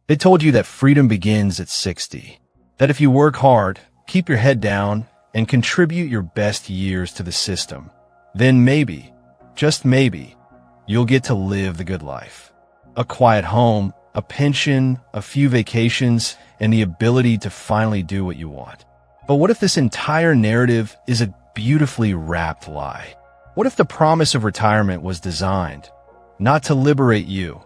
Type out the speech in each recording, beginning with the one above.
They told you that freedom begins at 60, that if you work hard, keep your head down, and contribute your best years to the system, then maybe, just maybe, you'll get to live the good life. A quiet home, a pension, a few vacations, and the ability to finally do what you want. But what if this entire narrative is a beautifully wrapped lie? What if the promise of retirement was designed not to liberate you,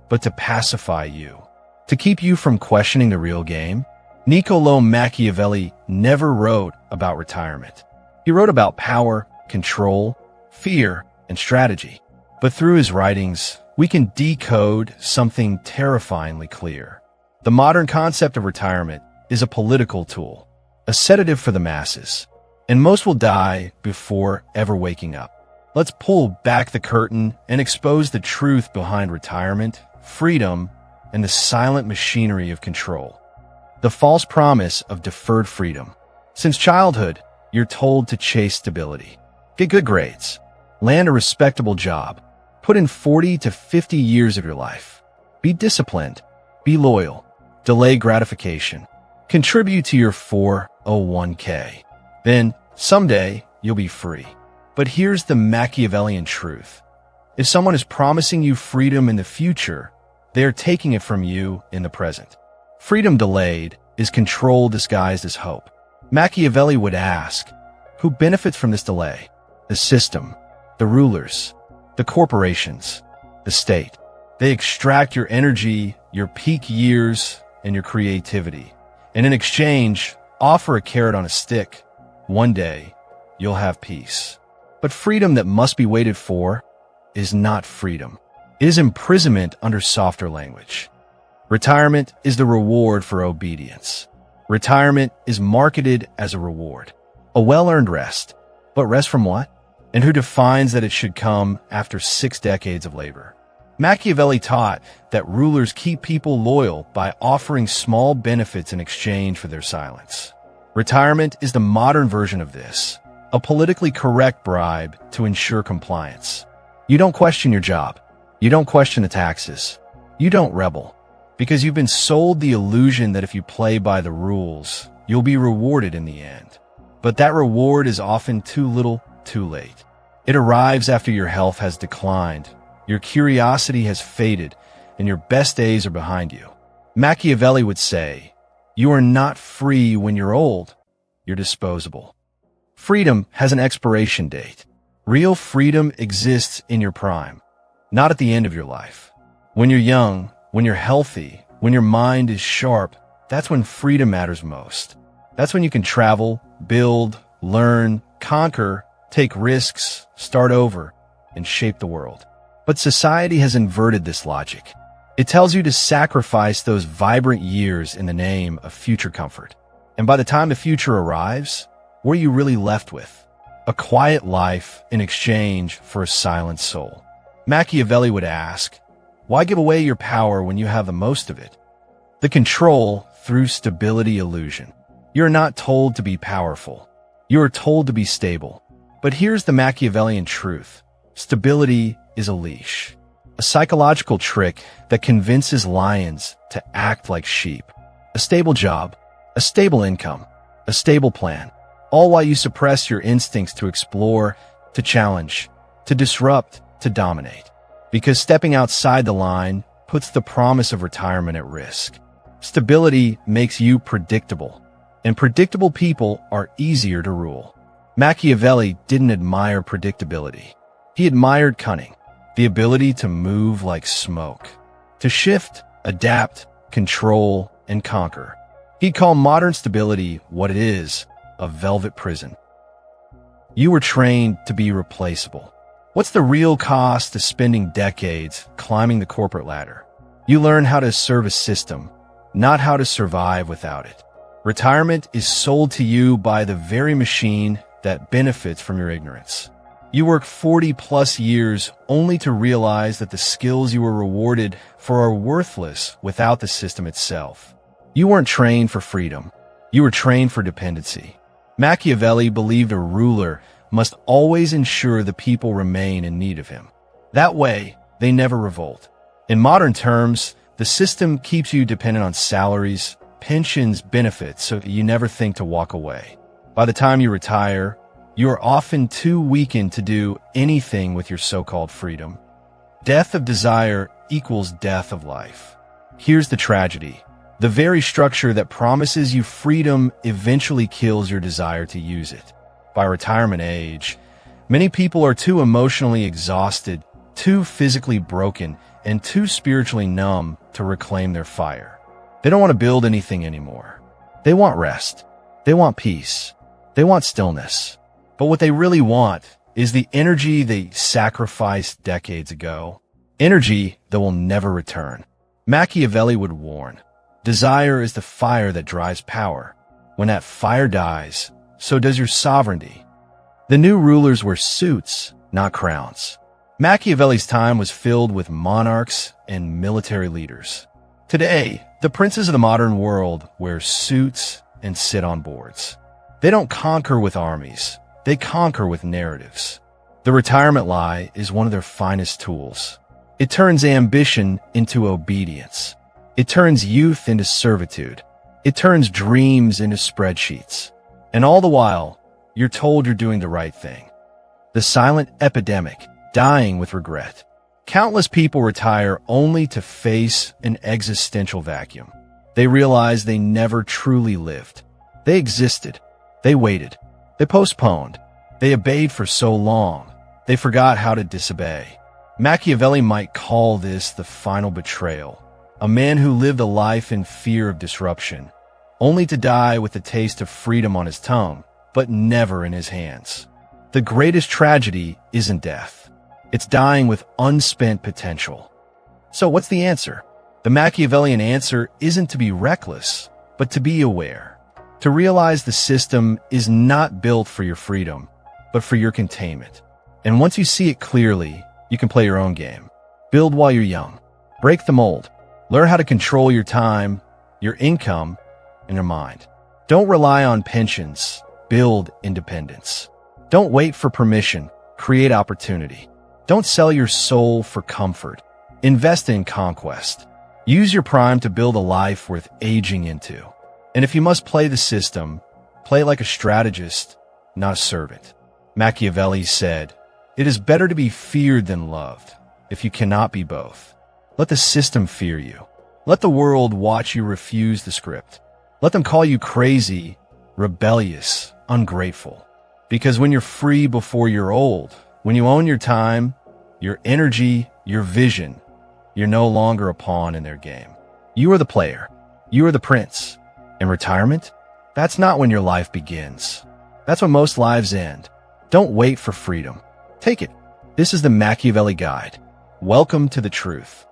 but to pacify you, to keep you from questioning the real game? Niccolo Machiavelli never wrote about retirement. He wrote about power, control, fear, and strategy. But through his writings, we can decode something terrifyingly clear. The modern concept of retirement is a political tool, a sedative for the masses, and most will die before ever waking up. Let's pull back the curtain and expose the truth behind retirement, freedom, and the silent machinery of control. The false promise of deferred freedom. Since childhood, you're told to chase stability. Get good grades. Land a respectable job. Put in 40 to 50 years of your life. Be disciplined. Be loyal. Delay gratification. Contribute to your 401k. Then, someday, you'll be free. But here's the Machiavellian truth. If someone is promising you freedom in the future, they are taking it from you in the present. Freedom delayed is control disguised as hope. Machiavelli would ask, who benefits from this delay? The system, the rulers, the corporations, the state. They extract your energy, your peak years, and your creativity. And in exchange, offer a carrot on a stick. One day, you'll have peace. But freedom that must be waited for is not freedom. It is imprisonment under softer language. Retirement is the reward for obedience. Retirement is marketed as a reward, a well-earned rest. But rest from what? And who defines that it should come after 6 decades of labor? Machiavelli taught that rulers keep people loyal by offering small benefits in exchange for their silence. Retirement is the modern version of this, a politically correct bribe to ensure compliance. You don't question your job. You don't question the taxes. You don't rebel. Because you've been sold the illusion that if you play by the rules, you'll be rewarded in the end. But that reward is often too little, too late. It arrives after your health has declined, your curiosity has faded, and your best days are behind you. Machiavelli would say, you are not free when you're old, you're disposable. Freedom has an expiration date. Real freedom exists in your prime, not at the end of your life. When you're young, when you're healthy, when your mind is sharp, that's when freedom matters most. That's when you can travel, build, learn, conquer, take risks, start over, and shape the world. But society has inverted this logic. It tells you to sacrifice those vibrant years in the name of future comfort. And by the time the future arrives, what are you really left with? A quiet life in exchange for a silent soul. Machiavelli would ask, why give away your power when you have the most of it? The control through stability illusion. You're not told to be powerful. You are told to be stable. But here's the Machiavellian truth. Stability is a leash, a psychological trick that convinces lions to act like sheep. A stable job, a stable income, a stable plan, all while you suppress your instincts to explore, to challenge, to disrupt, to dominate. Because stepping outside the line puts the promise of retirement at risk. Stability makes you predictable, and predictable people are easier to rule. Machiavelli didn't admire predictability. He admired cunning, the ability to move like smoke, to shift, adapt, control, and conquer. He'd call modern stability what it is, a velvet prison. You were trained to be replaceable. What's the real cost to spending decades climbing the corporate ladder? You learn how to serve a system, not how to survive without it. Retirement is sold to you by the very machine that benefits from your ignorance. You work 40+ years only to realize that the skills you were rewarded for are worthless without the system itself. You weren't trained for freedom. You were trained for dependency. Machiavelli believed a ruler must always ensure the people remain in need of him. That way, they never revolt. In modern terms, The system keeps you dependent on salaries, pensions, benefits, so that you never think to walk away. By the time you retire, you are often too weakened to do anything with your so-called freedom. Death of desire equals death of life. Here's the tragedy. The very structure that promises you freedom eventually kills your desire to use it. By retirement age, many people are too emotionally exhausted, too physically broken, and too spiritually numb to reclaim their fire. They don't want to build anything anymore. They want rest. They want peace. They want stillness. But what they really want is the energy they sacrificed decades ago. Energy that will never return. Machiavelli would warn, desire is the fire that drives power. When that fire dies, so does your sovereignty. The new rulers wear suits, not crowns. Machiavelli's time was filled with monarchs and military leaders. Today, the princes of the modern world wear suits and sit on boards. They don't conquer with armies. They conquer with narratives. The retirement lie is one of their finest tools. It turns ambition into obedience. It turns youth into servitude. It turns dreams into spreadsheets. And all the while, you're told you're doing the right thing. The silent epidemic, dying with regret. Countless people retire only to face an existential vacuum. They realize they never truly lived. They existed. They waited. They postponed. They obeyed for so long, they forgot how to disobey. Machiavelli might call this the final betrayal. A man who lived a life in fear of disruption, only to die with the taste of freedom on his tongue, but never in his hands. The greatest tragedy isn't death. It's dying with unspent potential. So what's the answer? The Machiavellian answer isn't to be reckless, but to be aware. To realize the system is not built for your freedom, but for your containment. And once you see it clearly, you can play your own game. Build while you're young. Break the mold. Learn how to control your time, your income, and your mind. Don't rely on pensions. Build independence. Don't wait for permission. Create opportunity. Don't sell your soul for comfort. Invest in conquest. Use your prime to build a life worth aging into. And if you must play the system, play like a strategist, not a servant. Machiavelli said, "It is better to be feared than loved, if you cannot be both. Let the system fear you. Let the world watch you refuse the script. Let them call you crazy, rebellious, ungrateful. Because when you're free before you're old, when you own your time, your energy, your vision, you're no longer a pawn in their game. You are the player. You are the prince. And retirement? That's not when your life begins. That's when most lives end. Don't wait for freedom. Take it. This is the Machiavelli Guide. Welcome to the truth.